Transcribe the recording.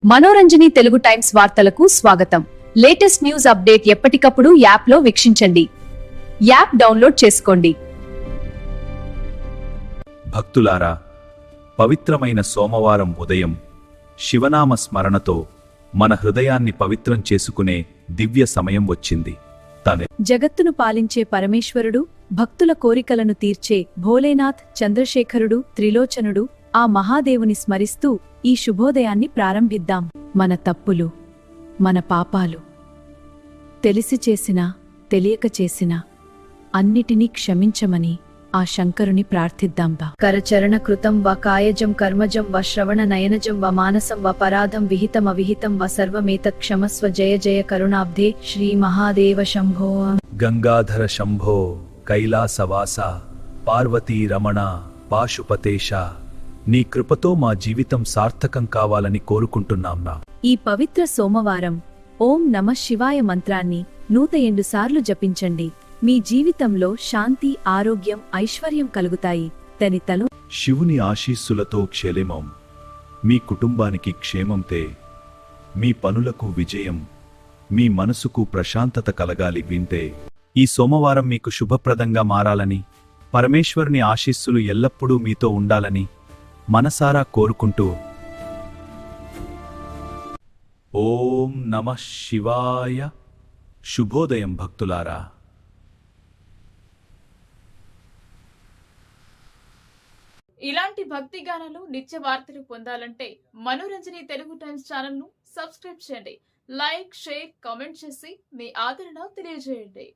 మనోరంజని తెలుగు టైమ్స్ వార్తలకు స్వాగతం. లేటెస్ట్ న్యూస్ అప్డేట్ ఎప్పటికప్పుడు యాప్లో వీక్షించండి. యాప్ డౌన్లోడ్ చేసుకోండి. భక్తులారా, పవిత్రమైన సోమవారం ఉదయం శివనామ స్మరణతో మన హృదయాన్ని పవిత్రం చేసుకునే దివ్య సమయం వచ్చింది. జగత్తును పాలించే పరమేశ్వరుడు, భక్తుల కోరికలను తీర్చే భోలేనాథ్ చంద్రశేఖరుడు త్రిలోచనుడు ఆ మహాదేవుని స్మరిస్తూ ఈ శుభోదయాన్ని ప్రారంభిద్దాం. మన తప్పులు, మన పాపాలు, తెలిసి చేసినా తెలియక చేసినా అన్నిటినీ క్షమించమని ఆ శంకరుని ప్రార్థిద్దాం. కరచరణ కృతం వ కాయజం కర్మజం వ శ్రవణ నయనజం వ మానసం వ పరాధం విహితం అవిహితం వ సర్వమేతత్ క్షమస్వ. జయ జయ కరుణాబ్ధే శ్రీ మహాదేవ శంభో. గంగాధర శంభో, కైలాసవాస, పార్వతీ రమణ, పాశుపతేశ, నీ కృపతో మా జీవితం సార్థకం కావాలని కోరుకుంటున్నాం. ఈ పవిత్ర సోమవారం ఓం నమః శివాయ మంత్రాన్ని 108 సార్లు జపించండి. మీ జీవితంలో శాంతి, ఆరోగ్యం, ఐశ్వర్యం కలుగుతాయి. తనితలు శివుని ఆశీస్సులతో క్షేమం, మీ కుటుంబానికి క్షేమంతే, మీ పనులకు విజయం, మీ మనసుకు ప్రశాంతత కలగాలి. వింటే ఈ సోమవారం మీకు శుభప్రదంగా మారాలని, పరమేశ్వరుని ఆశీస్సులు ఎల్లప్పుడూ మీతో ఉండాలని మనసారా కోరుకుంటూ ఓం నమః శివాయ. శుభోదయం భక్తులారా. ఇలాంటి భక్తి గానాలు, నిత్య వార్తలు పొందాలంటే మనోరంజని తెలుగు టైమ్స్ ఛానల్ ను సబ్స్క్రైబ్ చేయండి. లైక్, షేర్, కామెంట్ చేసి మీ ఆదరణ తెలియజేయండి.